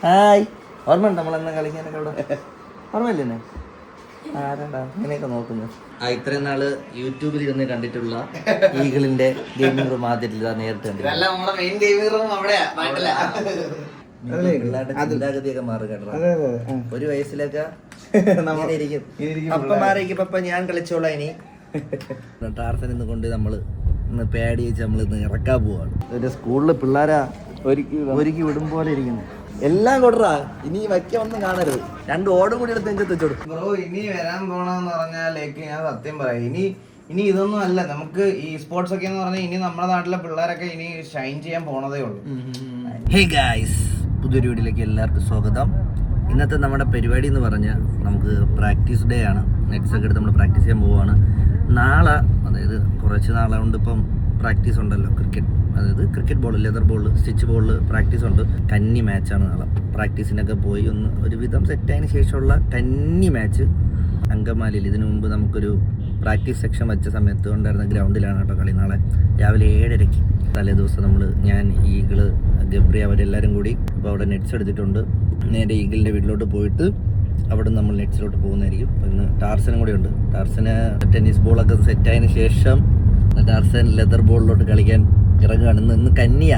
Hi, ഓർമ്മയുണ്ട് നമ്മളെന്നാ കളിക്കാനൊക്കെ അവിടെ? ഓർമ്മയില്ലേ? ആരാണ്ടാ ഇങ്ങനെയൊക്കെ നോക്കുന്നത്? ഇത്രയും നാള് യൂട്യൂബിൽ ഇരുന്ന് കണ്ടിട്ടുള്ള ഈഗിളിന്റെ ഗെയിമിംഗ് റൂം ആദ്യമായിട്ട് നേരിട്ട് പിള്ളേരുടെ ചിന്താഗതിയൊക്കെ മാറും കേട്ടോ. ഒരു വയസ്സിലൊക്കെ പപ്പ മാറിയിരിക്കും, പപ്പ ഞാൻ കളിച്ചോളാം. ഇനി ടാർസൻ ഇന്ന് കൊണ്ട് നമ്മള് ഇന്ന് പേടി വെച്ച് നമ്മൾ ഇന്ന് ഇറക്കാൻ പോവാണ്. ഒരു സ്കൂളില് പിള്ളേരാ ഒരുക്കി വിടും പോലെ ഇരിക്കുന്നു. എല്ലാം കൊടുറാ, ഇനി വയ്ക്ക ഒന്നും കാണരുത്. 2 ഓടും കൂടി എടുത്ത് എനിക്ക് വെച്ചോടും. ബ്രോ ഇനി വരാൻ പോണെന്ന് പറഞ്ഞാലേക്ക് ഞാൻ സത്യം പറയാം, ഇനി ഇതൊന്നും അല്ല. നമുക്ക് ഈ സ്പോർട്സ് ഒക്കെ എന്ന് പറഞ്ഞാൽ ഇനി നമ്മുടെ നാട്ടിലെ പിള്ളേരൊക്കെ ഇനി ഷൈൻ ചെയ്യാൻ പോണതേ ഉള്ളൂ. ഹേ ഗായ്സ്, പുതിയൊരു വീഡിയോയിലേക്ക് എല്ലാവർക്കും സ്വാഗതം. ഇന്നത്തെ നമ്മുടെ പരിപാടി എന്ന് പറഞ്ഞാൽ നമുക്ക് പ്രാക്ടീസ് ഡേ ആണ്. നെറ്റ്സ് ഒക്കെ എടുത്ത് നമ്മൾ പ്രാക്ടീസ് ചെയ്യാൻ പോവുകയാണ്. നാളെ, അതായത് കുറച്ച് നാളെ കൊണ്ട് ഇപ്പം പ്രാക്ടീസ് ഉണ്ടല്ലോ, cricket ball, leather ball, stitch ball practice ഉണ്ട്. കന്നി മാച്ചാണ് നാളെ. പ്രാക്ടീസിനൊക്കെ പോയി ഒന്ന് ഒരുവിധം സെറ്റായതിനു ശേഷമുള്ള കന്നി മാച്ച് അങ്കമാലിയിൽ. ഇതിനു മുമ്പ് നമുക്കൊരു പ്രാക്ടീസ് സെക്ഷൻ വെച്ച സമയത്ത് ഉണ്ടായിരുന്ന ഗ്രൗണ്ടിലാണ് കേട്ടോ കളി. നാളെ രാവിലെ 7:30. തലേ ദിവസം ഞാൻ ഈഗിള്, ഗബ്രി അവരെല്ലാവരും കൂടി അപ്പോൾ അവിടെ നെറ്റ്സ് എടുത്തിട്ടുണ്ട്. നേരെ ഈഗിളിൻ്റെ വീട്ടിലോട്ട് പോയിട്ട് അവിടെ നിന്ന് നമ്മൾ നെറ്റ്സിലോട്ട് പോകുന്നതായിരിക്കും. ഇന്ന് ടാർസനും കൂടെ ഉണ്ട്. ടാർസന് ടെന്നീസ് ബോളൊക്കെ സെറ്റായതിനു ശേഷം ടാർസൻ ലെതർ ബോളിലോട്ട് കളിക്കാൻ ഇറങ്ങുകയാണ്. ഇന്ന് കന്നിയ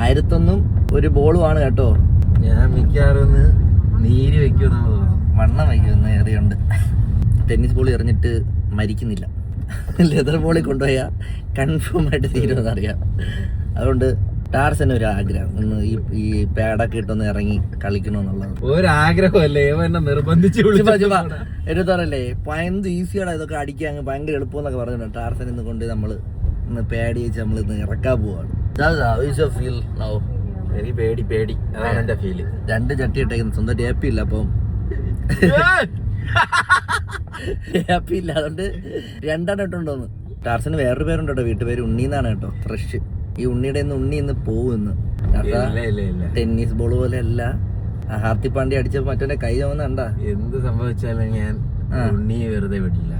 1001 ഒരു ബോളുമാണ് കേട്ടോ. ഞാൻ മിക്കവാറും നീര് വെക്കുമെന്നാണ് തോന്നുന്നു. വണ്ണം വയ്ക്കുമെന്ന് ഏറിയുണ്ട്. ടെന്നീസ് ബോൾ എറിഞ്ഞിട്ട് മരിക്കുന്നില്ല. ലെതർ ബോളിൽ കൊണ്ടുപോയാൽ കൺഫേം ആയിട്ട് തീരുമെന്നറിയാം. അതുകൊണ്ട് ടാർസന് ഒരു ആഗ്രഹം, ഇന്ന് ഈ പാഡൊക്കെ ഇട്ടൊന്ന് ഇറങ്ങി കളിക്കണമെന്നുള്ളത് ഒരാഗ്രഹമല്ലേ, എന്നെ നിർബന്ധിച്ച് എടുത്താറല്ലേ. ഭയങ്കര ഈസിയാണ് ഇതൊക്കെ അടിക്കാൻ, ഭയങ്കര എളുപ്പമെന്നൊക്കെ പറഞ്ഞിട്ടുണ്ട്. ടാർസൻ ഇന്ന് കൊണ്ട് നമ്മൾ ഇന്ന് പേടി വെച്ച് നമ്മൾ ഇന്ന് ഇറക്കാൻ പോവാണ്. പേടി അതാണ് എന്റെ ഫീല്. 2 ചട്ടി ഇട്ടേക്കുന്നു. സ്വന്തം ഹാപ്പി ഇല്ല, അപ്പം ഹാപ്പി ഇല്ല, അതുകൊണ്ട് 2 ഇട്ടുണ്ടോന്ന്. ടാർസന് വേറൊരു പേരുണ്ട് കേട്ടോ, വീട്ടുപേര് ഉണ്ണിന്നാണ് കേട്ടോ. ഫ്രഷ്. ഈ ഉണ്ണിയുടെ ഉണ്ണി ഇന്ന് പോകുന്നു. ടെന്നീസ് ബോൾ പോലെ അല്ല, ഹാർത്തി പാണ്ഡ്യ അടിച്ചപ്പോ മറ്റേ കൈ തോന്നുന്നുണ്ടാ. എന്ത് സംഭവിച്ചാലും ഞാൻ ഉണ്ണിയെ വെറുതെ വിടില്ല,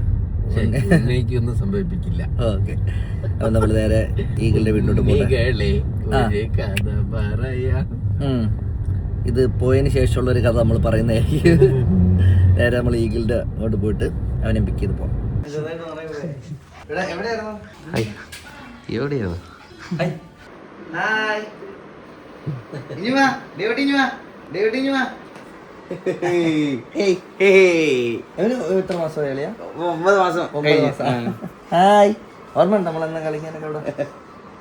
ഒന്നും സംഭവിപ്പിക്കില്ല. ഓക്കെ, അപ്പൊ നമ്മള് നേരെ ഈഗിളിന്റെ വീട്ടിലോട്ട് പോകാം. ഇത് പോയതിനു ശേഷമുള്ള ഒരു കഥ നമ്മൾ പറയുന്നതായിരിക്കും. നേരെ നമ്മൾ ഈഗിളിന്റെ അങ്ങോട്ട് പോയിട്ട് അവനെ പിക്ക് ചെയ്ത് പോകാം. എവിടെയോ എത്ര മാസം? 9 മാസം. ഹായ്, ഓർമ്മയുണ്ട് നമ്മളെന്നാ കളിക്കാനൊക്കെ അവിടെ?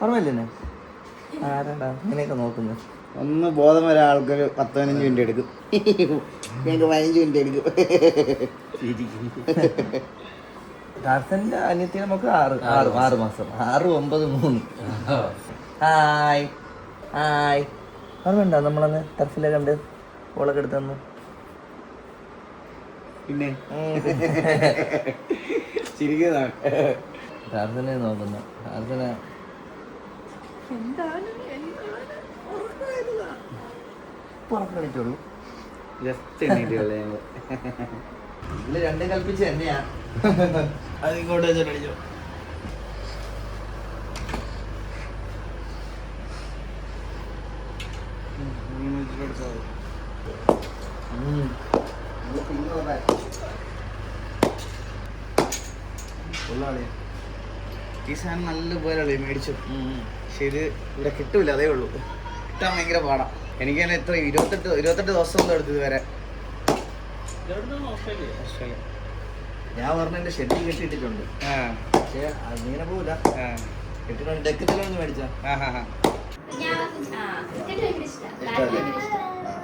ഓർമ്മയില്ലേ? ആരാണ്ടാ ഇങ്ങനെയൊക്കെ നോക്കുന്നത്? ഒന്ന് ബോധം വരെ ആൾക്കൊരു 10-15 മിനിറ്റ് എടുക്കും. ഞങ്ങൾക്ക് 15 മിനിറ്റ് എടുക്കും. ടാർസന്റെ അനിയത്തി നമുക്ക് 6 മാസം. 6, 9, 3. ഹായ് ഹായ്, ഓർമ്മയുണ്ടോ നമ്മളന്ന് ടർഫിലെ കണ്ട് ബോളൊക്കെ എടുത്ത് തന്നു? പിന്നെ ടാർസനെ നോക്കുന്നു. ടാർസനെ പുറക്കളിച്ചുള്ളൂ. ജസ്റ്റ് എണ്ണീറ്റുള്ളൂ ഞങ്ങൾ. ഇതില് 2 കൽപ്പിച്ച് തന്നെയാ. അത് ഇങ്ങോട്ട് വെച്ചോ. ഈ സാധനം നല്ല പോലെ മേടിച്ചു. പക്ഷെ ഇത് ഇവിടെ കിട്ടൂല, അതേ ഉള്ളൂ. കിട്ടാൻ ഭയങ്കര പാടാ. എനിക്ക് തന്നെ എത്ര 28 ദിവസം ഒന്നും എടുത്തത് വരെ. ഞാൻ പറഞ്ഞ എന്റെ ഷെഡിൽ കെട്ടിയിട്ടുണ്ട്. പക്ഷെ അങ്ങനെ പോവില്ല. കെട്ടിട്ടുണ്ട്. ഡെക്കത്തിലൊന്ന് മേടിച്ചാ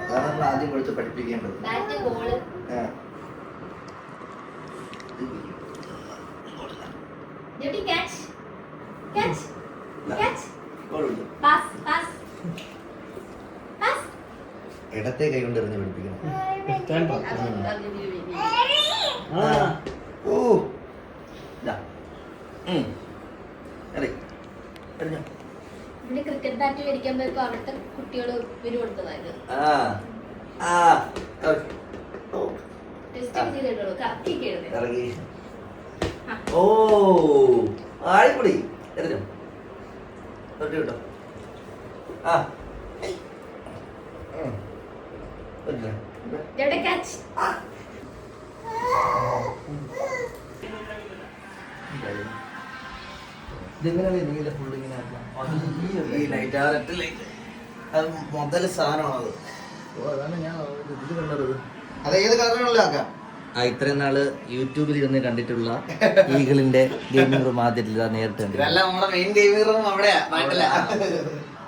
അതാണ് നമ്മൾ ആദ്യം കൊടുത്ത് പഠിപ്പിക്കേണ്ടത്. ഇടത്തെ കൈ കൊണ്ട് എറിഞ്ഞ് പഠിപ്പിക്കണം. ക്രിക്കറ്റ് ബാറ്റ് മേടിക്കാൻ പോയപ്പോ അവിടുത്തെ കുട്ടികൾ ഇവര് കൊടുത്തതായത്. ഓ ആയിപ്പൊടി എറിഞ്ഞോ കേട്ടോ. എവിടെ catch? ഈ ലൈറ്റ് ആ ഒരൊറ്റ ലൈറ്റ് അത് മുതൽ സാധനമാണത്. അത് ഏത് കളറിനുള്ള ആക്കാം. ഇത്രയും നാള് യൂട്യൂബിൽ ഇരുന്ന് കണ്ടിട്ടുള്ള ഈഗിളിന്റെ ഗെയിമിംഗ് റൂം ആദ്യമായിട്ടില്ല, നേരിട്ട് കണ്ടില്ല. ഇതല്ല നമ്മുടെ മെയിൻ ഗെയിമിംഗ് റൂം അവിടെയാ, നാട്ടിലാ.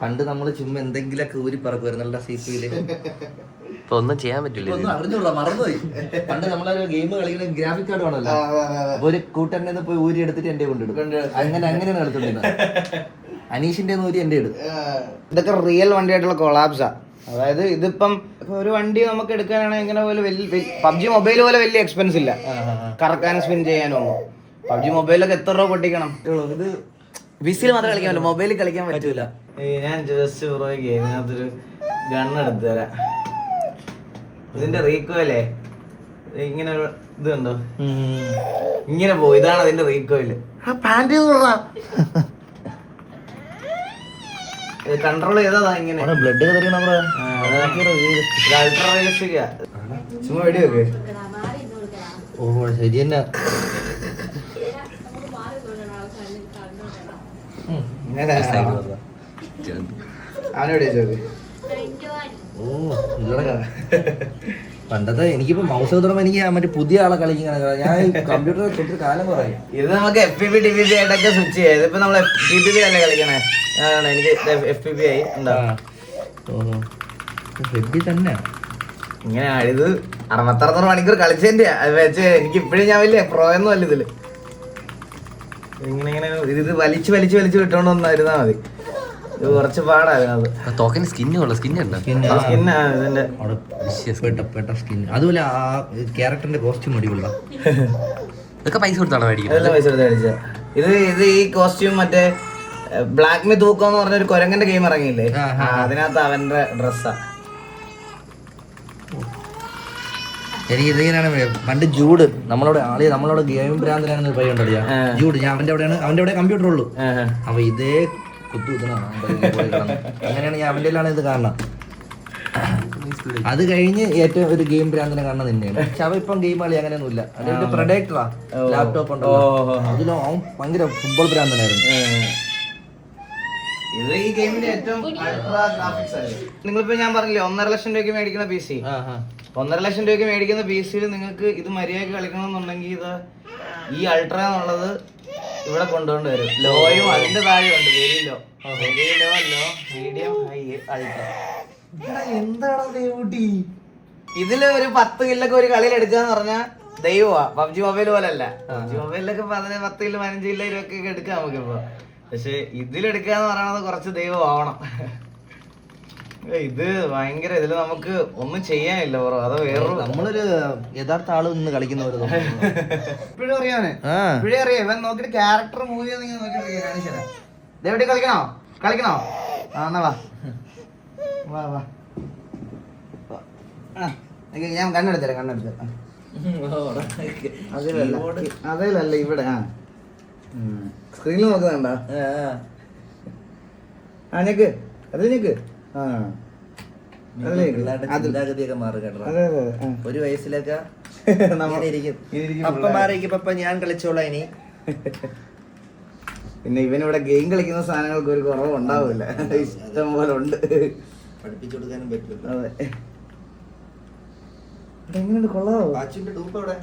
പണ്ട് നമ്മള് ചുമ്മാ എന്തെങ്കിലുമൊക്കെ ഊരി പറക്കുമായിരുന്നല്ല CP-യില്. ഇപ്പൊ ഒന്നും ചെയ്യാൻ പറ്റില്ല. ഒന്നും അറിഞ്ഞോളാം, മറന്നുപോയി. പണ്ട് നമ്മളൊരു ഗെയിം കളിക്കുന്ന ഗ്രാഫിക് കാർഡ് വേണമല്ലോ, അപ്പൊ ഒരു കൂട്ടന്നെ പോയി ഊരി എടുത്തിട്ട് എന്റെ കൊണ്ടിടും. അങ്ങനെയാണ് കളിച്ചോണ്ടിരുന്നത്. അനീഷിന്റെ ഊരി എന്റെ ഇടും. ഇതൊക്കെ റിയൽ വണ്ടിയായിട്ടുള്ള കൊളാപ്സാ. അതായത് ഇതിപ്പം ഒരു വണ്ടി നമുക്ക് എടുക്കാനാണെങ്കിൽ ഇങ്ങനെ പോലെ PUBG മൊബൈൽ പോലെ വലിയ എക്സ്പെൻസ് ഇല്ല കറക്കാനും സ്പിൻ ചെയ്യാനോ. PUBG മൊബൈലൊക്കെ എത്ര രൂപ പൊട്ടിക്കണം. ഇത് വിസിൽ മാത്രമേ കളിക്കാൻ പറ്റും, മൊബൈലിൽ കളിക്കാൻ പറ്റൂല. ഞാൻ ജസ്റ്റ് പുറകെ ഇതിനകത്തൊരു ഗണ്ണ് എടുത്തു തരാം. ഇതിന്റെ റീകോയിലേ ഇങ്ങനെ ഒരു ഇത് കണ്ടോ, ഇങ്ങനെ പോകും. ഇതാണ് അതിന്റെ റീകോയില്. കൺട്രോൾ ചെയ്തതാ ഇങ്ങനെ. Blood ultra realistic. ചുമ്മാ വെടി വെക്ക്. മാറി ഇരുന്ന് കൊടുക്കടാ. ഓ ശരി തന്നെ. നമുക്ക് മാറി ഇരുന്നോളാം, കണ്ടോളാം. ഇങ്ങനെ അവനോട് ചോദിച്ചു. 21. ഓ ഇല്ലടാ. പണ്ടത്തെ എനിക്കിപ്പോ മൗസ് തുടങ്ങുമ്പോ എനിക്ക് മറ്റേ പുതിയ ആളെ കളിക്കുന്ന ഞാൻ കമ്പ്യൂട്ടർ തൊട്ട് കാലം പറയും. ഇത് നമുക്ക് FPP TPP ആയിട്ടൊക്കെ സ്വിച്ച് ചെയ്യാം. ഇതിപ്പോ നമ്മൾ TPP അല്ലേ കളിക്കണേ. അതാണ് എനിക്ക് FPP ആയി ഉണ്ടാവും. തന്നെ ഇങ്ങനെയാണ് ഇത്. 66 മണിക്കൂർ കളിച്ചതിന്റെ അത് വെച്ച് എനിക്ക് ഇപ്പഴും ഞാൻ വലിയ പ്രോ ഒന്നും അല്ല ഇതില്. ഇങ്ങനെ ഇത് വലിച്ച് വലിച്ച് വലിച്ച് വിട്ടോണ്ട് വന്നായിരുന്നാ മതി. ഇത് കുറച്ച് പാടായിരുന്നു. തോക്കിന് സ്കിന്നുള്ള സ്കിന്നുണ്ടോ? ഇതിന്റെ സ്കിൻ അതുപോലെ ആ ക്യാരക്ടറിന്റെ കോസ്റ്റ്യൂം അടിപൊളിയാ. ഇതൊക്കെ പൈസ കൊടുത്താണോ മേടിക്കുന്നത്? അതെല്ലാം പൈസ കൊടുത്ത് മേടിച്ചതാ. ഇത് ഈ കോസ്റ്റ്യൂം മറ്റേ ബ്ലാക്ക് മീ തൂക്കം എന്ന് പറഞ്ഞ ഒരു കൊരങ്ങന്റെ ഗെയിം ഇറങ്ങിയില്ലേ, അതിനകത്ത് അവന്റെ ഡ്രസ്സാ. എനിക്ക് ഇതിങ്ങനെയാണ് പണ്ട് ജൂഡ് നമ്മളോട് ഗെയിം ഭ്രാന്തനാണെന്ന് പയ്യ ഉണ്ടല്ലോ ജൂഡ്. ഞാൻ അവന്റെ അവിടെ കമ്പ്യൂട്ടർ ഉള്ളൂ. അപ്പൊ ഇതേ അങ്ങനെയാണ് ഞാൻ അവന്റെ ഇത് കാണണം. അത് കഴിഞ്ഞ് ഏറ്റവും ഒരു ഗെയിം ഭ്രാന്തനെ കാണുന്നത് തന്നെയാണ്. പക്ഷെ അവ ഇപ്പം ഗെയിം കളി അങ്ങനെയൊന്നുമില്ല. അതിന്റെ പ്രൊഡക്ടറാ, ലാപ്ടോപ്പ് ഉണ്ടോ അതിലോ അവൻ ഭയങ്കര ഫുട്ബോൾ ഭ്രാന്തനായിരുന്നു. ഇത് ഈ ഗെയിമിന്റെ ഏറ്റവും അൾട്രാ ഗ്രാഫിക്സ് ആണ്. നിങ്ങളിപ്പോ ഞാൻ പറഞ്ഞില്ലേ 1.5 ലക്ഷം രൂപയ്ക്ക് മേടിക്കുന്ന PC. 1.5 ലക്ഷം രൂപയ്ക്ക് മേടിക്കുന്ന PC-യിൽ നിങ്ങൾക്ക് ഇത് മര്യാദയ്ക്ക് കളിക്കണമെന്നുണ്ടെങ്കിൽ ഇത് ഈ അൾട്രാ എന്നുള്ളത് ഇവിടെ കൊണ്ടുകൊണ്ട് വരും. ലോയും അതിന്റെ താഴെയുണ്ട്. Very low, medium, high, ultra. എന്താണ് ദൈവൂട്ടി ഇതില് ഒരു 10 കില്ലൊക്കെ ഒരു കളിയിൽ എടുക്കാന്ന് പറഞ്ഞാൽ ദൈവമാ. PUBG മൊബൈൽ പോലല്ല. PUBG മൊബൈലിലൊക്കെ 10 കിലോ 15 കിലോ 20 ഒക്കെ എടുക്കാം നമുക്കിപ്പോ. പക്ഷെ ഇതിലെടുക്കാന്ന് പറയണത് കുറച്ച് ദൈവം ആവണം. ഇത് ഭയങ്കര ഇതില് നമുക്ക് ഒന്നും ചെയ്യാനില്ല ബ്രോ. അത് വേറൊരു നമ്മളൊരു യഥാർത്ഥ ആള് നിന്ന് കളിക്കുന്നവര് ഇപ്പഴും അറിയാന് ഇപ്പഴേ അറിയാം. ഇവൻ നോക്കിട്ട് ക്യാരക്ടർ മൂവി നോക്കിട്ട് കാണിച്ചതാ. ഇതെവിടെ കളിക്കണോ? എന്നാ വാ വാ. ഞാൻ കണ്ണെടുത്തരാം. അതിലല്ല ഇവിടെ. സ്ക്രീനിൽ നോക്കുന്നുണ്ടോ? ഞെക്ക് അതിലേക്ക്. ചിന്താഗതിയൊക്കെ മാറും കേട്ടോ. ഒരു വയസ്സിലൊക്കെ അപ്പൊ മാറിയിരിക്കും. ഞാൻ കളിച്ചോളാം ഇനി. പിന്നെ ഇവനിവിടെ ഗെയിം കളിക്കുന്ന സാധനങ്ങൾക്ക് ഒരു കുറവ് ഉണ്ടാവില്ല. ഇഷ്ടം പോലെ ഉണ്ട്. പഠിപ്പിച്ചു കൊടുക്കാനും പറ്റില്ല. അതെ. എങ്ങനെയുണ്ട്? കൊള്ളാവോ? അച്ഛൻ്റെ ഡൂപ്പ് അവിടെ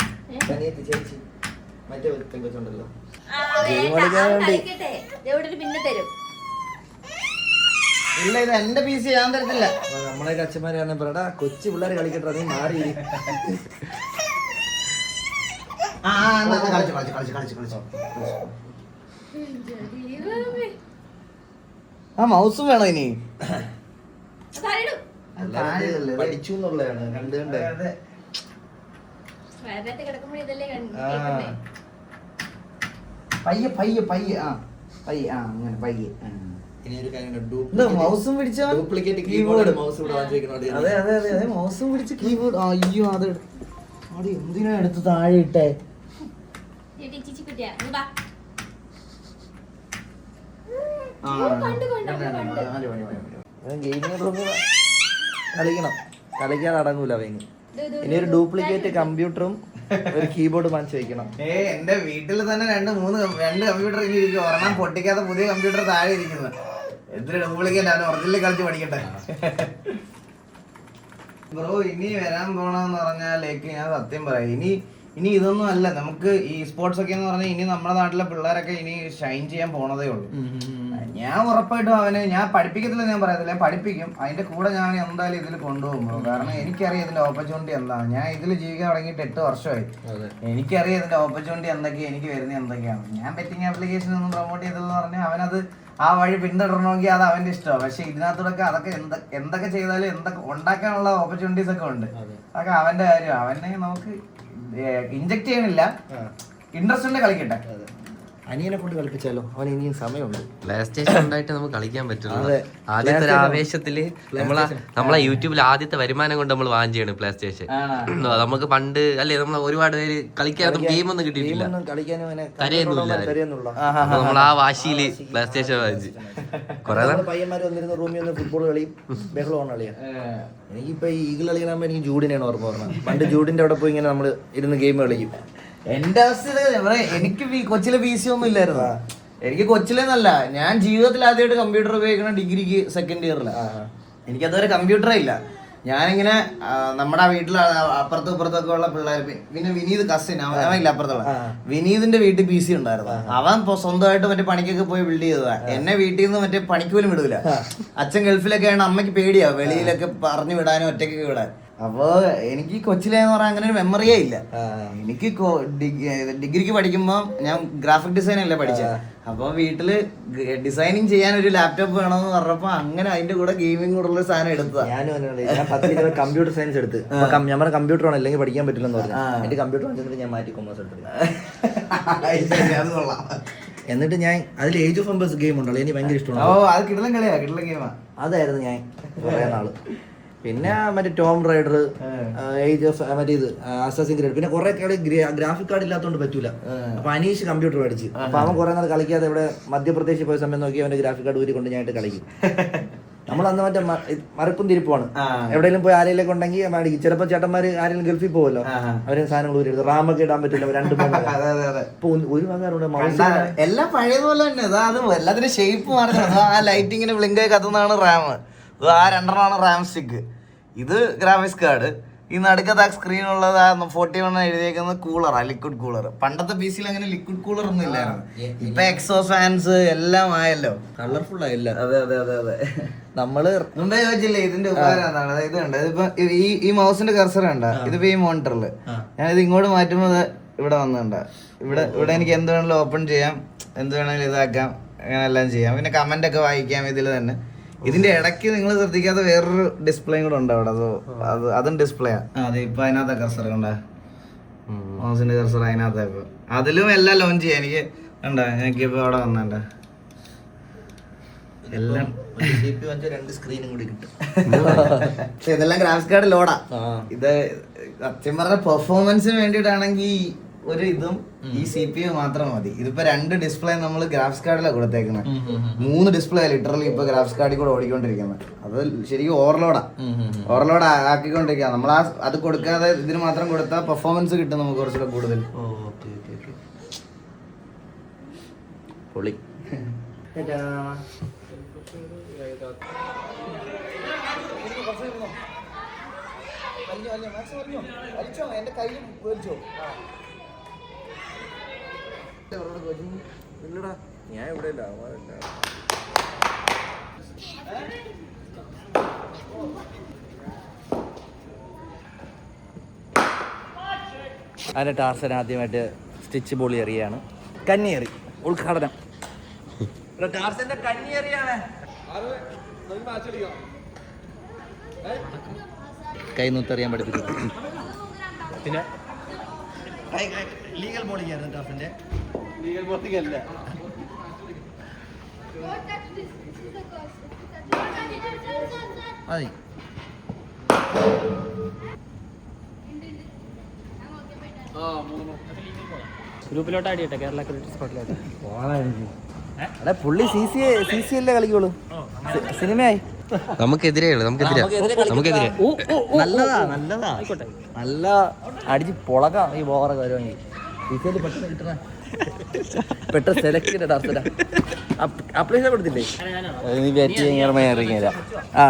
ചേച്ചി മറ്റേ വെച്ചുണ്ടല്ലോ. പിന്നെ തരും. ഇല്ല, ഇത് എന്റെ PC ഞാൻ തരത്തില്ല. നമ്മളെ അച്ഛന്മാരാണ് പറടാ കൊച്ചു പിള്ളേർ കളിക്കട്ടെ, നീ മാറി. മൗസും വേണോ ഇനി? പഠിച്ചു എന്നുള്ളതാണ് കണ്ട് കിടക്കുമ്പോൾ ഇതല്ലേ അങ്ങനെ പയ്യെ. ഇനി ഒരു കാര്യം മൗസും പിടിച്ച ഡ്യൂപ്ലിക്കേറ്റ് കീബോർഡ് മൗസ് ഇവിടെ വാങ്ങിച്ചിരിക്കണോ? അതെ മൗസും പിടിച്ച കീബോർഡ്. അയ്യോ അത് എന്തിനാ എടുത്ത് താഴെ ഇട്ടേ? ഗെയിമിംഗ് റൂമിൽ കളിക്കണം. കളിക്കാൻ അടങ്ങൂല അവന്. ഇനി ഒരു ഡ്യൂപ്ലിക്കേറ്റ് കമ്പ്യൂട്ടറും ഒരു കീബോർഡ് വാങ്ങിച്ചു വെക്കണം. എന്റെ വീട്ടിൽ തന്നെ രണ്ട് കമ്പ്യൂട്ടർ ഇനി ഇരിക്കും. ഒരെണ്ണം പൊട്ടിക്കാത്ത പുതിയ കമ്പ്യൂട്ടർ താഴെ ഇരിക്കുന്നത്. എന്തൊരു ഡ്യൂപ്ലിക്കേറ്റ് ആണ്, ഒറിജിനൽ കളിച്ച് പഠിക്കട്ടെ. ബ്രോ ഇനി വരാൻ പോണെന്ന് പറഞ്ഞാലേക്ക് ഞാൻ സത്യം പറയാം, ഇനി ഇതൊന്നും അല്ല. നമുക്ക് ഈ സ്പോർട്സ് ഒക്കെ എന്ന് പറഞ്ഞാൽ ഇനി നമ്മുടെ നാട്ടിലെ പിള്ളേരൊക്കെ ഇനി ഷൈൻ ചെയ്യാൻ പോണതേ ഉള്ളൂ. ഞാൻ ഉറപ്പായിട്ടും അവനെ ഞാൻ പഠിപ്പിക്കത്തില്ല, ഞാൻ പറയത്തില്ല, ഞാൻ പഠിപ്പിക്കും. അതിന്റെ കൂടെ ഞാൻ എന്തായാലും ഇതിൽ കൊണ്ടുപോകുമ്പോൾ, കാരണം എനിക്കറിയാം ഇതിന്റെ ഓപ്പർച്യൂണിറ്റി എന്താണ്. ഞാൻ ഇതിൽ ജീവിക്കാൻ തുടങ്ങിയിട്ട് 8 വർഷമായി. എനിക്കറിയാം ഇതിന്റെ ഓപ്പർച്യൂണിറ്റി എന്തൊക്കെയാണ്, എനിക്ക് വരുന്നത് എന്തൊക്കെയാണ്. ഞാൻ ബെറ്റിംഗ് ആപ്ലിക്കേഷൻ ഒന്നും പ്രൊമോട്ട് ചെയ്തതെന്ന് പറഞ്ഞാൽ അവനത് ആ വഴി പിന്തുടരണമെങ്കിൽ അത് അവന്റെ ഇഷ്ടമാണ്. പക്ഷെ ഇതിനകത്തൂടെ അതൊക്കെ എന്തൊക്കെ ചെയ്താലും എന്തൊക്കെ ഉണ്ടാക്കാനുള്ള ഓപ്പർച്യൂണിറ്റീസ് ഒക്കെ ഉണ്ട്. അതൊക്കെ അവന്റെ കാര്യം. അവനെ നമുക്ക് ഇൻജക്ട് ചെയ്യണില്ല, ഇൻട്രസ്റ്റ് ഉണ്ട്, കളിക്കട്ടെ. അനിയനെ കൊണ്ട് കളിപ്പിച്ചാലോ, അവൻ ഇനിയും സമയമുണ്ട്. പ്ലേ സ്റ്റേഷൻ ഉണ്ടായിട്ട് നമുക്ക് കളിക്കാൻ പറ്റുള്ളൂ. ആദ്യത്തെ ഒരു ആവേശത്തില് നമ്മളെ യൂട്യൂബിൽ ആദ്യത്തെ വരുമാനം കൊണ്ട് നമ്മൾ വാങ്ങിയാണ് പ്ലേ സ്റ്റേഷൻ. നമുക്ക് പണ്ട് അല്ലേ നമ്മൾ ഒരുപാട് പേര് കളിക്കാനും ഗെയിമൊന്നും കിട്ടിയിട്ടില്ല, കരയൊന്നുമില്ല. അപ്പൊ നമ്മൾ ആ വാശിയില് പ്ലേ സ്റ്റേഷൻ വാങ്ങിച്ചു. കൊറേ പയ്യന്മാര് വന്നിരുന്ന റൂമിൽ ഒന്ന് ഫുട്ബോൾ കളിയും ബഹളമാണ് കളിയാ. എനിക്കിപ്പോ ഈ ഈഗിൾ കളിക്കണമ്പോ എനിക്ക് ജൂഡിനെയാണ് ഓർമ്മ പറഞ്ഞത്. പണ്ട് ജൂഡിന്റെ അവിടെ പോയി ഇങ്ങനെ നമ്മള് ഇരുന്ന് ഗെയിം കളിക്കും. എന്റെ അവസ്ഥ എനിക്ക് കൊച്ചിലെ PC ഒന്നും ഇല്ലായിരുന്നു. എനിക്ക് കൊച്ചിലെന്നല്ല, ഞാൻ ജീവിതത്തിൽ ആദ്യമായിട്ട് കമ്പ്യൂട്ടർ ഉപയോഗിക്കുന്ന ഡിഗ്രിക്ക് 2nd ഇയറില്. എനിക്കതുവരെ കമ്പ്യൂട്ടറേ ഇല്ല. ഞാനിങ്ങനെ നമ്മുടെ വീട്ടിൽ അപ്പുറത്തും ഇപ്പുറത്തൊക്കെ ഉള്ള പിള്ളേർ, പിന്നെ വിനീത് കസിൻ, അവനില്ല അപ്പുറത്തുള്ള വിനീതിന്റെ വീട്ടിൽ PC ഉണ്ടായിരുന്നു. അവൻ സ്വന്തമായിട്ട് മറ്റേ പണിക്കൊക്കെ പോയി ബിൽഡ് ചെയ്തതാ. എന്നെ വീട്ടിൽ നിന്ന് മറ്റേ പണിക്ക് പോലും വിടൂല. അച്ഛൻ ഗൾഫിലൊക്കെ ആണ്, അമ്മയ്ക്ക് പേടിയാ വെളിയിലൊക്കെ പറഞ്ഞു വിടാനും ഒറ്റയ്ക്ക് വിടാൻ. അപ്പൊ എനിക്ക് കൊച്ചിലെന്ന് പറഞ്ഞാൽ അങ്ങനെ ഒരു മെമ്മറിയേ ഇല്ല. എനിക്ക് ഡിഗ്രിക്ക് പഠിക്കുമ്പോ ഞാൻ ഗ്രാഫിക് ഡിസൈൻ അല്ലേ പഠിച്ചത്. അപ്പൊ വീട്ടില് ഡിസൈനിങ് ചെയ്യാൻ ഒരു ലാപ്ടോപ്പ് വേണമെന്ന് പറഞ്ഞപ്പോ അങ്ങനെ അതിന്റെ കൂടെ ഗെയിമിംഗ് കൂടെ ഉള്ള സാധനം എടുത്തതാ. ഞാൻ കമ്പ്യൂട്ടർ സയൻസ് എടുത്ത് ഞാൻ പറഞ്ഞ കമ്പ്യൂട്ടർ ആണ്, അല്ലെങ്കിൽ പഠിക്കാൻ പറ്റില്ലെന്ന് പറഞ്ഞു. എന്റെ കമ്പ്യൂട്ടർ വാങ്ങിച്ചിട്ട് ഞാൻ മാറ്റി കൊമേഴ്സ് എടുത്തു. എന്നിട്ട് ഞാൻ അതിൽ ഏജ് ഓഫ് എംപേഴ്സ് ഗെയിം ഉണ്ടല്ലോ, എനിക്ക് ഭയങ്കര ഇഷ്ടമാണ്. അതായിരുന്നു ഞാൻ കുറെ നാള്. പിന്നെ മറ്റേ ടോം റൈഡർ, ഏജ് ഓഫ് മറ്റേ ഇത് അസാസിൻ ക്രീഡ്, പിന്നെ കുറെ കളി ഗ്രാഫിക് കാർഡ് ഇല്ലാത്തതുകൊണ്ട് പറ്റൂല. അപ്പൊ അനീഷ് കമ്പ്യൂട്ടർ മേടിച്ച്. അപ്പൊ അവൻ കുറെ നാൾ കളിക്കാതെ ഇവിടെ മധ്യപ്രദേശിൽ പോയ സമയം നോക്കി അവന്റെ ഗ്രാഫിക് കാർഡ് ഊരി കൊണ്ട് ഞാനായിട്ട് കളിക്കും. നമ്മൾ അന്ന് മറ്റേ മറുപ്പും തിരിപ്പുമാണ്. എവിടെയെങ്കിലും പോയി ആരെങ്കിലും ഉണ്ടെങ്കിൽ മേടിക്കും. ചിലപ്പോൾ ചേട്ടന്മാര് ആരെങ്കിലും ഗൾഫിൽ പോകുമല്ലോ, അവര് സാധനങ്ങൾ ഊരി എടുക്കും. റാമൊക്കെ ഇടാൻ പറ്റില്ല, 2 ഒരു ഭാഗം എല്ലാം പഴയതുപോലെ തന്നെ. അത് എല്ലാത്തിനും ഷേപ്പ് മാറുന്നത്. ആ ലൈറ്റിങ്ങിന് ബ്ലിങ്ക് കത്തുന്നതാണ് റാം. ആ 2 റാം സ്റ്റിക്ക്. ഇത് ഗ്രാഫിക്സ് കാർഡ്. ഈ നടുക്കത്ത് ആ സ്ക്രീനുള്ളത് 41 എഴുതിയേക്കുന്നത് കൂളറാ, ലിക്വിഡ് കൂളർ. പണ്ടത്തെ PC അങ്ങനെ ലിക്വിഡ് കൂളർ ഒന്നും ഇല്ലായിരുന്നു. ഇപ്പൊ എക്സോ ഫാൻസ് എല്ലാം ആയല്ലോ, കളർഫുൾ ആയില്ല. അതെ നമ്മള് മുമ്പേ ചോദിച്ചില്ലേ ഇതിന്റെ ഉപകാരം എന്താണ്. ഇത് കണ്ട, ഇതിപ്പോ ഈ മൗസിന്റെ കർസർ കണ്ട, ഇതിപ്പോ ഈ മോണിറ്ററില് ഞാനിത് ഇങ്ങോട്ട് മാറ്റുമ്പോ ഇവിടെ വന്നുണ്ട. ഇവിടെ എനിക്ക് എന്ത് വേണമെങ്കിലും ഓപ്പൺ ചെയ്യാം, എന്ത് വേണമെങ്കിലും ഇതാക്കാം, അങ്ങനെ എല്ലാം ചെയ്യാം. പിന്നെ കമന്റ് ഒക്കെ വായിക്കാം ഇതിൽ തന്നെ. ഇതിന്റെ ഇടയ്ക്ക് നിങ്ങൾ ശ്രദ്ധിക്കാത്ത വേറൊരു ഡിസ്പ്ലേയും കൂടെ ഉണ്ട് അവിടെ. അതും ഡിസ്പ്ലേ അതെ. ഇപ്പൊ അതിനകത്താ കർസർ കണ്ട, മൗസിന്റെ കർസർ അതിനകത്താ. ഇപ്പൊ അതിലും എല്ലാം ലോഞ്ച് ചെയ്യാം എനിക്ക് കണ്ട. എനിക്കിപ്പോ അവിടെ വന്നണ്ട എല്ലാം 2 സ്ക്രീനും കൂടി കിട്ടും. പക്ഷെ ഇതെല്ലാം ഗ്രാഫിക്സ് കാർഡ് ലോഡാ. ഇത് സത്യം പറഞ്ഞ പെർഫോമൻസിന് വേണ്ടിയിട്ടാണെങ്കിൽ ഒരു ഇതും ഈ CPU മാത്രം മതി. ഇതിപ്പോ 2 ഡിസ്പ്ലേ നമ്മൾ ഗ്രാഫിക്സ് കാർഡിലാണ് കൊടുത്തേക്കുന്നത്. 3 ഡിസ്പ്ലേ ലിറ്ററലി ഇപ്പൊ ഗ്രാഫിക്സ് കാർഡിൽ കൂടെ ഓടിക്കൊണ്ടിരിക്കുന്നത്. അത് ശരിക്കും ഓവർലോഡ് ആക്കിക്കൊണ്ടിരിക്കുക. നമ്മൾ അത് കൊടുക്കാതെ ഇതിന് മാത്രം കൊടുത്താൽ പെർഫോമൻസ് കിട്ടും നമുക്ക് കുറച്ചുകൂടെ കൂടുതൽ. പൊളി. എന്റെ കയ്യിൽ മേടിച്ചോ. ഞാൻ ഇവിടെ ഇല്ല. അതിന്റെ ടാർസൻ ആദ്യമായിട്ട് സ്റ്റിച്ച് ബോളി എറിയാണ്. കന്നിയേറി ഉദ്ഘാടനം. ടാർസന്റെ കന്നിയേറിയാണ്. കൈ നൂത്തറിയാൻ പഠിപ്പിച്ചു. പിന്നെ ലീഗൽ ബോളിംഗ് ആയിരുന്നു ടാർസന്റെ. ലീഗൽ ബോളിംഗ് അല്ല. മതി. ഗ്രൂപ്പിലോട്ട് അടിയട്ടെ, കേരള ക്രിക്കറ്റ് സ്പോട്ടിലോട്ട്. അതെ പുള്ളി CC അല്ലേ കളിക്കുള്ളൂ. സിനിമയായി നമുക്കെതിരെ നല്ലതാ നല്ല അടിച്ച് പൊളകാം ഈ ബോറൊക്കെ വരുവാണെങ്കിൽ വിസില് പെട്ടെന്ന് കിട്ടണ പെട്ടെന്ന് സെലക്ട് ചെയ്ത ടാർസല അപ്ലൈഷൻ കൊടുത്തില്ലേ നീ ബാറ്റ് ചെയ്യാൻ ഇറങ്ങിയല്ല ആ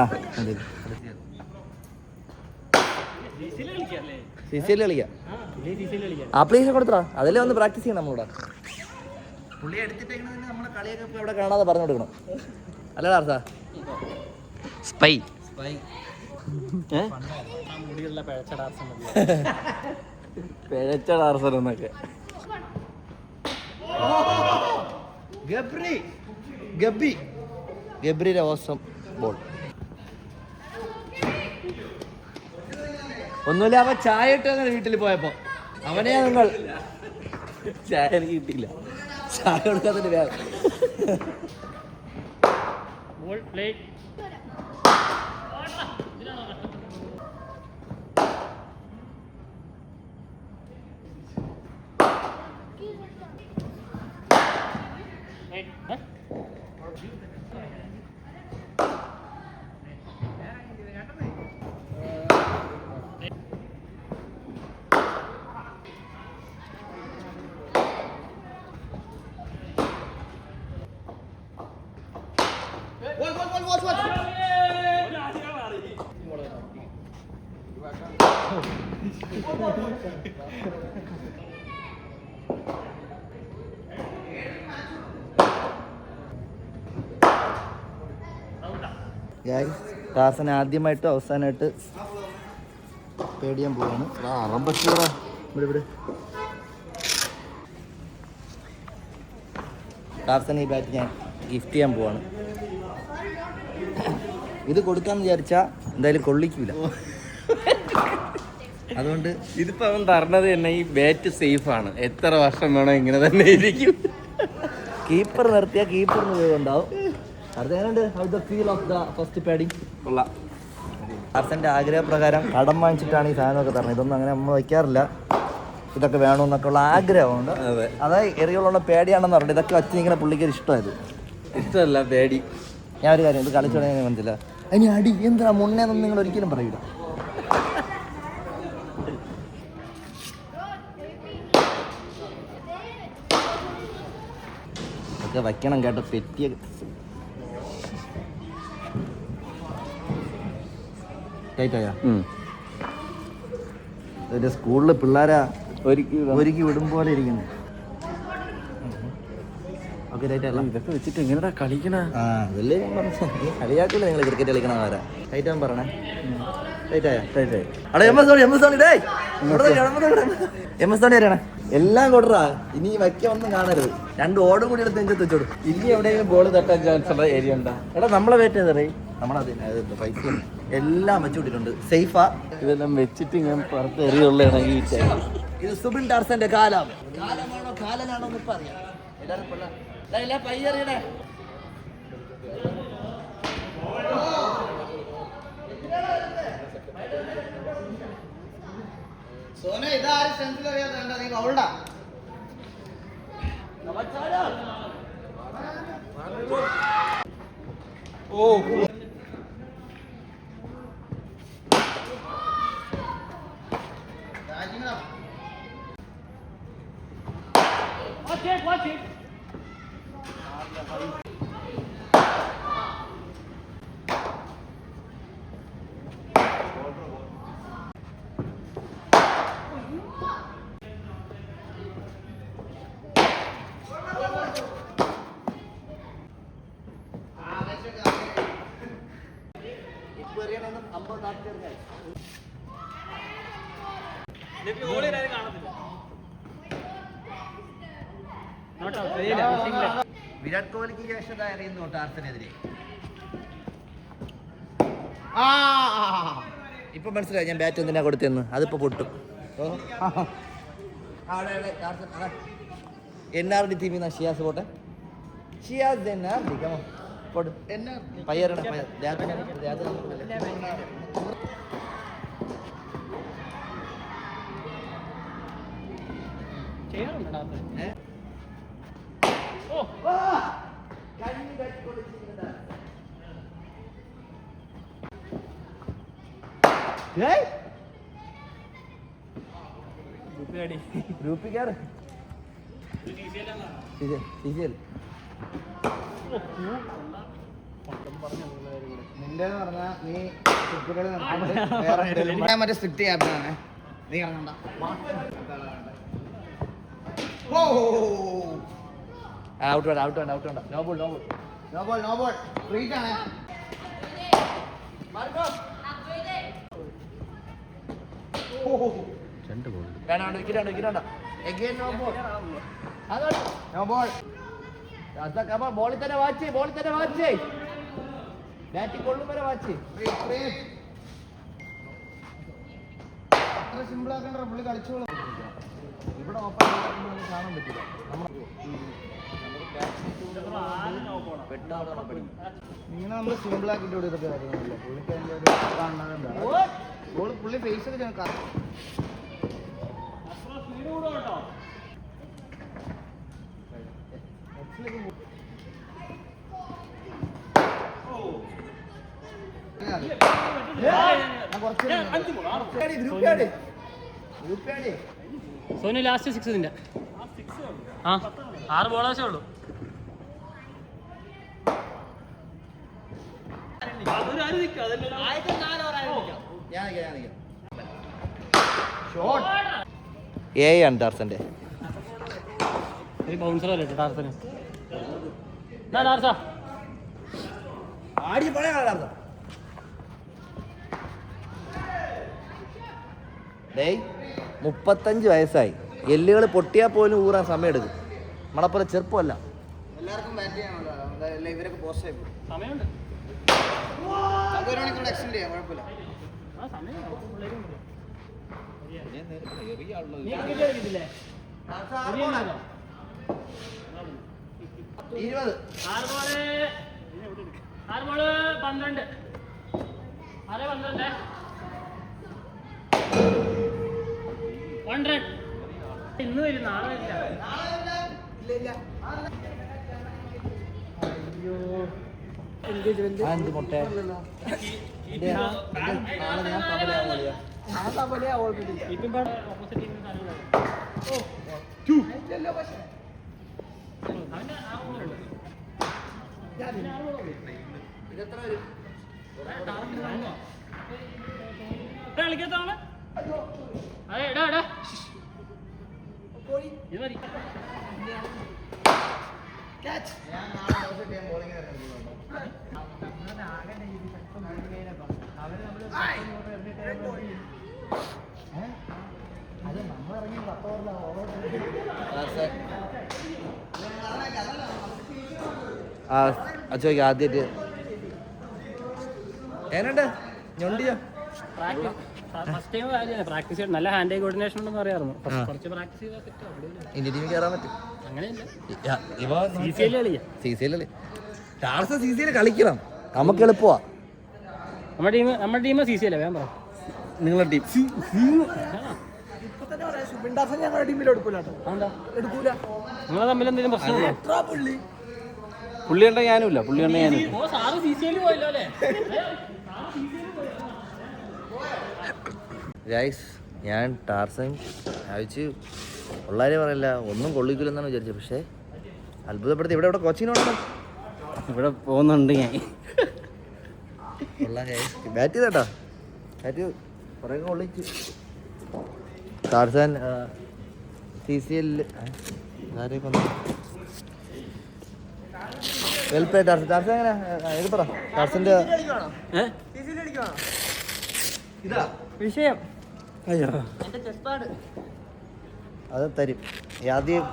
സിസിയിൽ കളിക്കാം അപ്ലൈഷൻ കൊടുത്തടാ അതല്ലേ ഒന്ന് പ്രാക്ടീസ് ചെയ്യണം നമ്മളിവിടെ പുള്ളി എടുത്തിട്ടേക്കണതിന് നമ്മളെ കളിയൊക്കെ ഇപ്പൊ ഇവിടെ കാണാതെ പറഞ്ഞു കൊടുക്കണം അല്ല ടാർസ സ്പൈ പിഴച്ച ടാർസൽ എന്നൊക്കെ ഗബ്രിയുടെ ഓസം ബോൾ ഒന്നുമില്ല അവൻ ചായ ഇട്ട് അങ്ങനെ വീട്ടിൽ പോയപ്പോ അവനെയാ നിങ്ങൾ ചായ എനിക്ക് കിട്ടിയില്ല ചായ കൊടുക്കാത്തതിന്റെ വേഗം ടാർസൻ ആദ്യമായിട്ടും അവസാനമായിട്ട് പേടിയാൻ പോവാണ് ഇവിടെ ടാർസൻ ഈ ബാറ്റ് ഞാൻ ഗിഫ്റ്റ് ചെയ്യാൻ പോവാണ് ഇത് കൊടുക്കാന്ന് വിചാരിച്ചാ എന്തായാലും കൊള്ളിക്കൂല അതുകൊണ്ട് ഇതിപ്പോ അവൻ പറഞ്ഞത് തന്നെ ഈ ബാറ്റ് സേഫ് ആണ് എത്ര വർഷം വേണോ ഇങ്ങനെ തന്നെ ഇരിക്കും കീപ്പർ നിർത്തിയാൽ കീപ്പറിന് ഉപയോഗമുണ്ടാവും അടുത്ത how the feel of the first padding കൊള്ളാം ടാർസന്റെ ആഗ്രഹപ്രകാരം കടം വാങ്ങിച്ചിട്ടാണ് ഈ സാധനമൊക്കെ തരണത് ഇതൊന്നും അങ്ങനെ നമ്മൾ വയ്ക്കാറില്ല ഇതൊക്കെ വേണമെന്നൊക്കെ ഉള്ള ആഗ്രഹമുണ്ട് അതായത് എറികളുള്ള പേടിയാണെന്ന് പറഞ്ഞിട്ട് ഇതൊക്കെ വച്ച് ഇങ്ങനെ പുള്ളിക്കൊരു ഇഷ്ടമായത് ഇഷ്ടമല്ല പേടി ഞാൻ ഒരു കാര്യം ഇത് കളിച്ചു തുടങ്ങി മനസ്സില്ല ഇനി അടി എന്താ മുന്നേന്നൊന്നും നിങ്ങൾ ഒരിക്കലും പറയൂല ഒക്കെ വയ്ക്കണം കേട്ടോ പെറ്റിയ ടൈറ്റായാ ഒരു സ്കൂളിൽ പിള്ളേരാ ഒരുക്കി വിടും പോലെ ഇരിക്കുന്നു ഓക്കെ ടൈറ്റല്ല ഇതൊക്കെ വെച്ചിട്ട് എങ്ങനെയാ കളിക്കണ ആ അതല്ലേ ഞാൻ പറഞ്ഞു നീ കളിയാക്കില്ല നിങ്ങൾ ക്രിക്കറ്റ് കളിക്കണവരാ ടൈറ്റ് ആവാൻ പറഞ്ഞേ ടൈറ്റായാ ടൈറ്റായി അവിടെ എം എസ് ധോണി ഡേ എം എസ് ധോണി അറിയണേ എല്ലാം കൊടുറാ ഇനി വയ്ക്കാൻ ഒന്നും കാണരുത് 2 ഓടും കൂടി എടുത്ത് നെഞ്ചത്ത് വെച്ചോടും ഇനി എവിടെയെങ്കിലും ബോൾ തട്ടാൻ ചാൻസ് ഉള്ള ഏരിയ ഉണ്ടാ എടാ നമ്മളെ വേറ്റ് ചെയ്തറേ നമ്മളത് പൈസ എല്ലാം വെച്ചുവിട്ടിട്ടുണ്ട് സേഫാ ഇതെല്ലാം വെച്ചിട്ട് ഞാൻ പുറത്ത് എറിയുള്ളതാണെങ്കിൽ ഇത് സുബിൻ ടാർസന്റെ കാലമാണോ കാലനാണോ എന്ന് ഇപ്പൊ അറിയാം എല്ലാവരും പയ്യറിയണേ സോന ഇതാരും സെൻസിൽ അറിയാത്ത നീ അവളുടെ വിരാട് കോഹ്ലിക്ക് ശേഷം അറിയുന്നു ടാർസനെതിരെ ഇപ്പൊ മനസ്സിലായി ഞാൻ ബാറ്റ് എന്തിനാ കൊടുത്തെന്ന് അതിപ്പോ പൊട്ടും NRD ടീമിൽ നിന്ന് ഷിയാസ് പോട്ടെ ഷിയാസ് NRD കമോ പോട്ട് പയ്യറണ ഗ്രൂപ്പിൽ കയറ്. നിന്റെ പറഞ്ഞാ നീ കുട്ടികളെ മറ്റേ സ്ട്രിക്റ്റ് ക്യാപ്റ്റനാണ് നീ ഇറങ്ങണ്ട. ഔട്ട് വേണ്ട, ഔട്ട് വേണ്ട, ഔട്ട് വേണ്ട. No ball, no ball. No ball, no ball. Free ആണ്. രണ്ട് ബോൾ വേണ്ട, വേണ്ട, വിക്കറ്റ് വേണ്ട, വിക്കറ്റ് വേണ്ട. Again no ball. No ball. ബോളിൽ തന്നെ വാച്ച്, ബോളിൽ തന്നെ വാച്ച്. ബാറ്റിംഗ് കൊള്ളും വരെ വാച്ച്. അത്ര സിമ്പിൾ ആക്കണ്ട, പുള്ളി കളിച്ചോളൂ. ഇവിടെ ഓപ്പൺ കാണാൻ പറ്റില്ല. ഇങ്ങനെ നമ്മൾ സിമ്പിൾ ആക്കിയിട്ട് ഇവിടെ ഇതൊക്കെ കാര്യങ്ങളല്ല. പുള്ളിക്ക് അതിൻ്റെ ഒരു കാണുന്നുണ്ട്. ബോൾ പുള്ളി ഫേസ് ഒക്കെ ഞാൻ സോനു ലാസ്റ്റ് 6 ഇതിന്റെ. ആ 6 ബോൾ ആവശ്യമേ ഉള്ളൂ. ആണ് ടാർസന്റെ. ഒരു ബൗൺസർ അല്ലേ ടാർസന്. ടാർസ ആടി പഴയ ആളാണ്. ഡേയ് 35 വയസ്സായി. എല്ലുകൾ പൊട്ടിയാൽ പോലും ഊറാൻ സമയം എടുക്കും. നമ്മളെപ്പോലെ ചെറുപ്പമല്ല. എല്ലാവർക്കും ബാറ്റ് ചെയ്യാണല്ലോ. അല്ല ഇവരൊക്കെ പോസ്റ്റ് ആയി പോകും. സമയമുണ്ട്. നമുക്ക് ഒരു മണിക്കൂർ എക്സ്റ്റെൻഡ് ചെയ്യാം, കുഴപ്പമില്ല. ആ സമയം ഇന്ന് വരും, നാളെ വരില്ല. കളിക്കാത്തവളെ അതെ എടാ എടാ ഇത് മതി. ചോദിക്കാം ആദ്യമായിട്ട് എങ്ങനെയുണ്ട് ഞൊണ്ടിയോ? ഫസ്റ്റ് ടൈം പ്രാക്ടീസ് ചെയ്ത് നല്ല ഹാൻഡ് ഐ കോർഡിനേഷൻ ഉണ്ടെന്ന് പറയാറുണ്ട്. കുറച്ച് പ്രാക്ടീസ് ചെയ്താൽ കിട്ടും. ഇന്ത്യൻ ടീമിൽ കയറാൻ പറ്റും. അങ്ങനെയല്ല CCL കളിക്കാം. ടാർസ CCL കളിക്കണം, നമുക്ക് എളുപ്പമാ. നമ്മുടെ ടീം CC അല്ലേ? വേണ്ട നിങ്ങളുടെ ടീം നിങ്ങളെ തമ്മിൽ എന്തെങ്കിലും പ്രശ്നമുണ്ടോ? പുള്ളി കണ്ട ഞാനുമില്ല, പുള്ളി കണ്ട ഞാനും. പോയല്ലോ അല്ലേ? ഗൈസ്, ഞാൻ ടാർസൻ അയച്ച് ഉള്ളാരെ പറയില്ല, ഒന്നും കൊള്ളിക്കില്ലെന്നാണ് വിചാരിച്ചത്. പക്ഷേ അത്ഭുതപ്പെടുത്തി. ഇവിടെ കോച്ചിങ്ങിനോടോ ഇവിടെ പോകുന്നുണ്ട് ഞാൻ. ബാറ്റ് ചെയ്തേട്ടാ, ബാറ്റ് കുറേ കൊള്ളിച്ച്. Tarzan CCL well play Tarzan. Tarzan എങ്ങനെ ഇത് പറ. ടാർസന്റെ വിഷയം അയ്യോ അത് തരും. ആദ്യം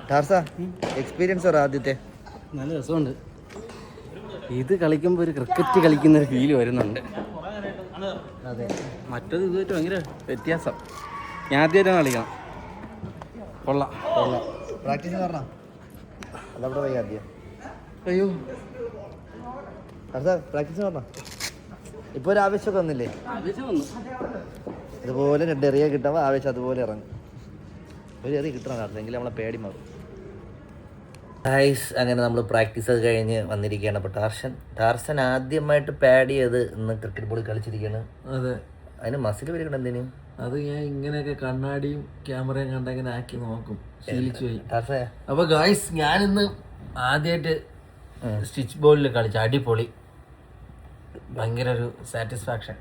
ടാർസ എക്സ്പീരിയൻസ് പറ ആദ്യത്തെ. നല്ല രസമുണ്ട്. ഇത് കളിക്കുമ്പോൾ ഒരു ക്രിക്കറ്റ് കളിക്കുന്ന ഒരു ഫീല് വരുന്നുണ്ട്. അതെ, മറ്റത് ഇതുമായിട്ട് ഭയങ്കര വ്യത്യാസം. ഞാൻ ആദ്യമായിട്ടാണ് കളിക്കണം. കൊള്ളാം. പ്രാക്ടീസ് പറഞ്ഞ അതവിടെ പോയി ആദ്യം. അയ്യോ ടാർസ പ്രാക്ടീസ് പറഞ്ഞ ഇപ്പോൾ ഒരു ആവേശമൊക്കെ വന്നില്ലേ? ഇതുപോലെ 2 എറിയ കിട്ടുമ്പോൾ ആവേശം അതുപോലെ ഇറങ്ങും. ഒരു എറി കിട്ടണം ടാർസ, എങ്കിൽ നമ്മളെ പേടി മാറും. ഗൈസ് അങ്ങനെ നമ്മൾ പ്രാക്ടീസ് ഒക്കെ കഴിഞ്ഞ് വന്നിരിക്കുകയാണ്. അപ്പോൾ ടാർസൻ ആദ്യമായിട്ട് പാഡ് ചെയ്ത് ഇന്ന് ക്രിക്കറ്റ് ബോളിൽ കളിച്ചിരിക്കുകയാണ്. അതെ, അതിന് മസിൽ വരികയാണ് എന്തിനു? അത് ഞാൻ ഇങ്ങനെയൊക്കെ കണ്ണാടിയും ക്യാമറയും കണ്ടിങ്ങനെ ആക്കി നോക്കും, ശീലിച്ചു പോയി. ടാർസേ, അപ്പൊ ഗായ്സ് ഞാനിന്ന് ആദ്യമായിട്ട് സ്റ്റിച്ച് ബോളിൽ കളിച്ചു, അടിപൊളി, ഭയങ്കര ഒരു സാറ്റിസ്ഫാക്ഷൻ.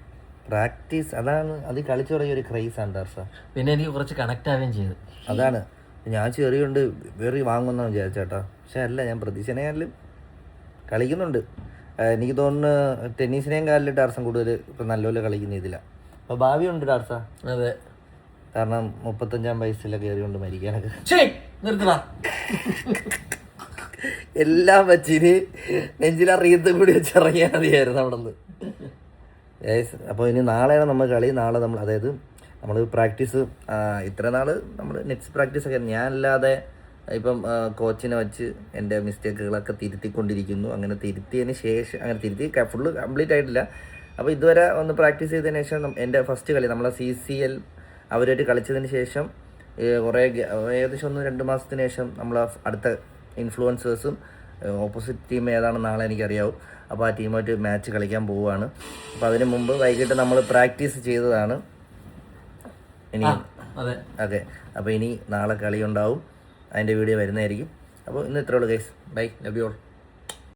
പ്രാക്ടീസ് അതാണ്, അത് കളിച്ചു തുടങ്ങിയ ഒരു ക്രൈസാണ് ടാർസ. പിന്നെ എനിക്ക് കുറച്ച് കണക്ട് ആവുകയും ചെയ്തു. അതാണ് ഞാൻ ചെറിയുണ്ട് വെറി വാങ്ങുമെന്നാണ് വിചാരിച്ചേട്ടാ. പക്ഷെ അല്ല, ഞാൻ പ്രതീക്ഷനെക്കാളിലും കളിക്കുന്നുണ്ട്. എനിക്ക് തോന്നുന്നു ടെന്നീസിനെയും കാലിൽ ടാർസൻ കൂടുതൽ ഇപ്പം നല്ലപോലെ കളിക്കുന്ന ഇതിലാണ്. അപ്പോൾ ഭാവിയുണ്ട് ടാർസ. അതെ, കാരണം 35-ാം വയസ്സിലൊക്കെ കയറിക്കൊണ്ട് മരിക്കാനൊക്കെ നിർത്തടാ. എല്ലാം വച്ചിന് നെഞ്ചിലറിയത്ത് കൂടി വെച്ച് ഇറങ്ങിയാൽ മതിയായിരുന്നു അവിടെ നിന്ന്. അപ്പോൾ ഇനി നാളെയാണ് നമ്മൾ കളി. നാളെ നമ്മൾ അതായത് നമ്മൾ പ്രാക്ടീസ് ഇത്ര നാൾ നമ്മൾ നെറ്റ്സ് പ്രാക്ടീസൊക്കെ ഞാനല്ലാതെ ഇപ്പം കോച്ചിനെ വെച്ച് എൻ്റെ മിസ്റ്റേക്കുകളൊക്കെ തിരുത്തിക്കൊണ്ടിരിക്കുന്നു. അങ്ങനെ തിരുത്തിയതിന് ശേഷം അങ്ങനെ തിരുത്തി ഫുള്ള് കംപ്ലീറ്റ് ആയിട്ടില്ല. അപ്പോൾ ഇതുവരെ ഒന്ന് പ്രാക്ടീസ് ചെയ്തതിന് ശേഷം എൻ്റെ ഫസ്റ്റ് കളി നമ്മളെ CCL അവരായിട്ട് കളിച്ചതിന് ശേഷം കുറേ ഏകദേശം 1-2 മാസത്തിന് ശേഷം നമ്മൾ അടുത്ത ഇൻഫ്ലുവൻസേഴ്സും ഓപ്പോസിറ്റ് ടീം ഏതാണെന്ന് നാളെ എനിക്കറിയാവും. അപ്പോൾ ആ ടീമായിട്ട് മാച്ച് കളിക്കാൻ പോവുകയാണ്. അപ്പോൾ അതിന് മുമ്പ് വൈകിട്ട് നമ്മൾ പ്രാക്ടീസ് ചെയ്തതാണ്. ഇനി അതെ, ഓക്കെ, അപ്പോൾ ഇനി നാളെ കളി ഉണ്ടാവും, അതിൻ്റെ വീഡിയോ വരുന്നതായിരിക്കും. അപ്പോൾ ഇന്ന് ഇത്രേ ഉള്ളൂ guys. Bye, love you all.